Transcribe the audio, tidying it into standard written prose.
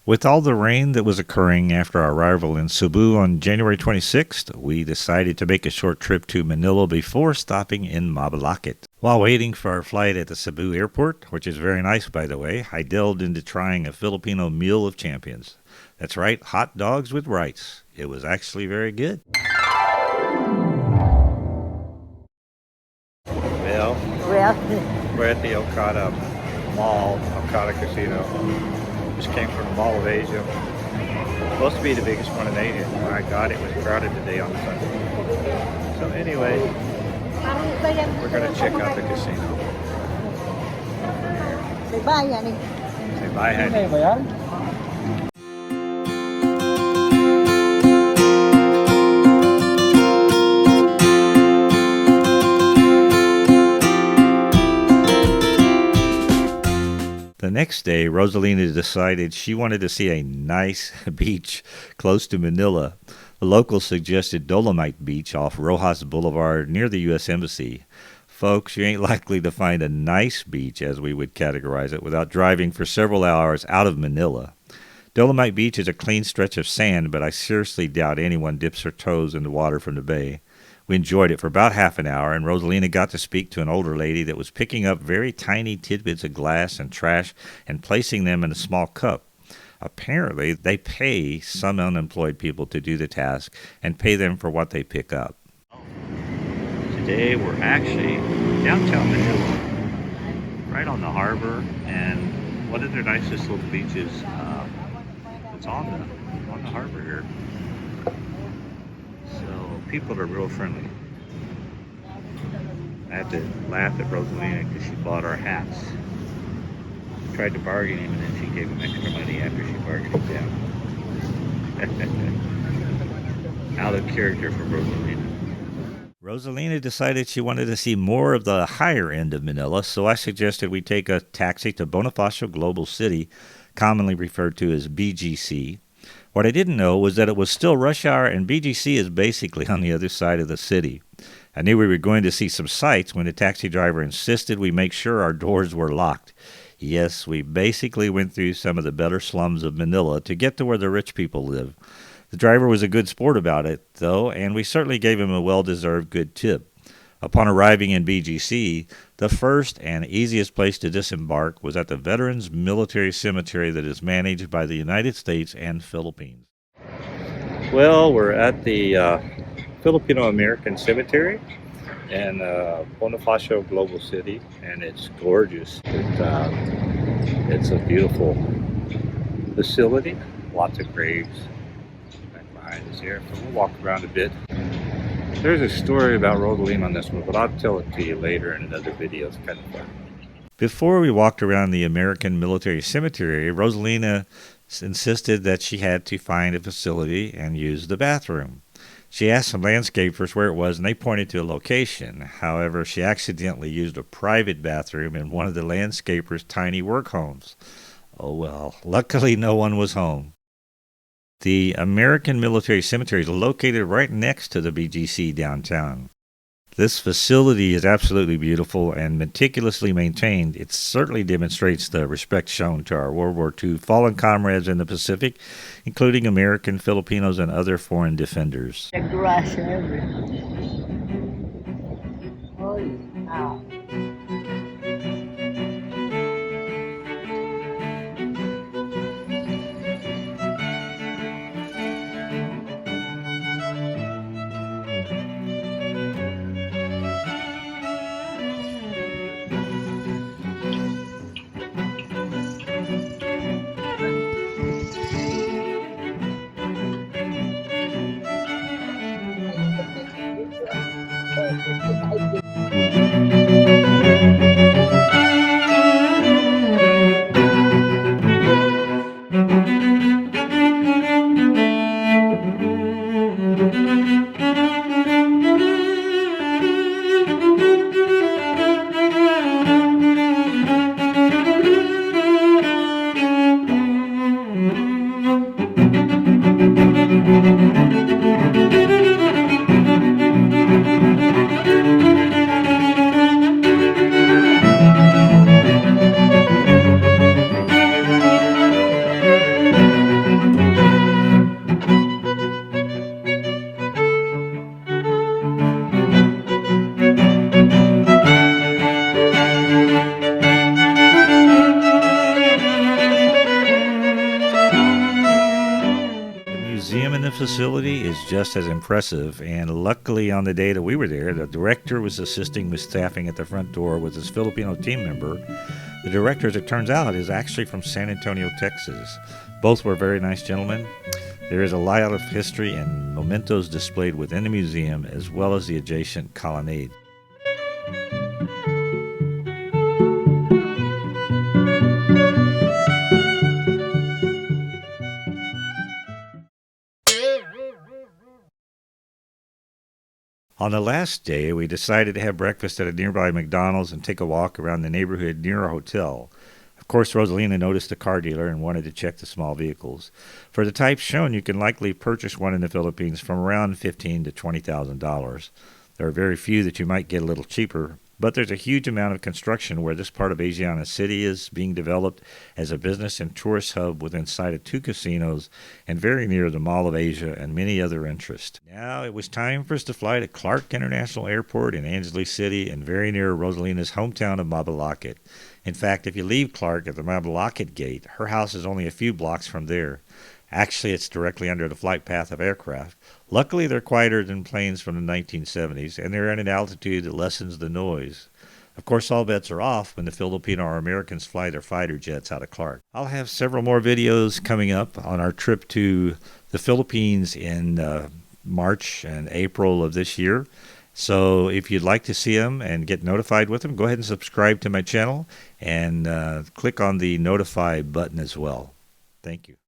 With all the rain that was occurring after our arrival in Cebu on January 26th, we decided to make a short trip to Manila before stopping in Mabalacat. While waiting for our flight at the Cebu airport, which is very nice by the way, I delved into trying a Filipino meal of champions. That's right, hot dogs with rice. It was actually very good. Well, we're at the Okada Mall, Okada Casino. Just came from the Mall of Asia. Supposed to be the biggest one in Asia. My God, it was crowded today on Sunday. So anyway, we're going to check out the casino. Say bye, honey. Say bye, honey. The next day, Rosalina decided she wanted to see a nice beach close to Manila. The locals suggested Dolomite Beach off Rojas Boulevard near the U.S. Embassy. Folks, you ain't likely to find a nice beach, as we would categorize it, without driving for several hours out of Manila. Dolomite Beach is a clean stretch of sand, but I seriously doubt anyone dips her toes in the water from the bay. We enjoyed it for about half an hour, and Rosalina got to speak to an older lady that was picking up very tiny tidbits of glass and trash and placing them in a small cup. Apparently, they pay some unemployed people to do the task and pay them for what they pick up. Today, we're actually downtown Manila, right on the harbor, and one of their nicest little beaches. It's on the harbor here. People are real friendly. I had to laugh at Rosalina because she bought our hats. Tried to bargain him, and then she gave him extra money after she bargained him down. Out of character for Rosalina. Rosalina decided she wanted to see more of the higher end of Manila, so I suggested we take a taxi to Bonifacio Global City, commonly referred to as BGC. What I didn't know was that it was still rush hour, and BGC is basically on the other side of the city. I knew we were going to see some sights when the taxi driver insisted we make sure our doors were locked. Yes, we basically went through some of the better slums of Manila to get to where the rich people live. The driver was a good sport about it, though, and we certainly gave him a well-deserved good tip. Upon arriving in BGC, the first and easiest place to disembark was at the Veterans Military Cemetery that is managed by the United States and Philippines. Well, we're at the Filipino American Cemetery in Bonifacio Global City, and it's gorgeous. It's a beautiful facility, lots of graves back behind us here. So we'll walk around a bit. There's a story about Rosalina on this one, but I'll tell it to you later in another video. It's kind of fun. Before we walked around the American Military Cemetery, Rosalina insisted that she had to find a facility and use the bathroom. She asked some landscapers where it was, and they pointed to a location. However, she accidentally used a private bathroom in one of the landscapers' tiny work homes. Oh well, luckily no one was home. The American Military Cemetery is located right next to the BGC downtown. This facility is absolutely beautiful and meticulously maintained. It certainly demonstrates the respect shown to our World War II fallen comrades in the Pacific, including American, Filipinos, and other foreign defenders. museum in the facility is just as impressive, and luckily on the day that we were there, the director was assisting with staffing at the front door with his Filipino team member. The director, as it turns out, is actually from San Antonio, Texas. Both were very nice gentlemen. There is a lot of history and mementos displayed within the museum as well as the adjacent colonnade. On the last day, we decided to have breakfast at a nearby McDonald's and take a walk around the neighborhood near our hotel. Of course, Rosalina noticed a car dealer and wanted to check the small vehicles. For the types shown, you can likely purchase one in the Philippines from around $15,000 to $20,000. There are very few that you might get a little cheaper, but there's a huge amount of construction where this part of Asiana City is being developed as a business and tourist hub within sight of 2 casinos and very near the Mall of Asia and many other interests. Now it was time for us to fly to Clark International Airport in Angeles City and very near Rosalina's hometown of Mabalacat. In fact, if you leave Clark at the Mabalacat gate, her house is only a few blocks from there. Actually, it's directly under the flight path of aircraft. Luckily, they're quieter than planes from the 1970s, and they're at an altitude that lessens the noise. Of course, all bets are off when the Filipino Americans fly their fighter jets out of Clark. I'll have several more videos coming up on our trip to the Philippines in March and April of this year. So if you'd like to see them and get notified with them, go ahead and subscribe to my channel and click on the notify button as well. Thank you.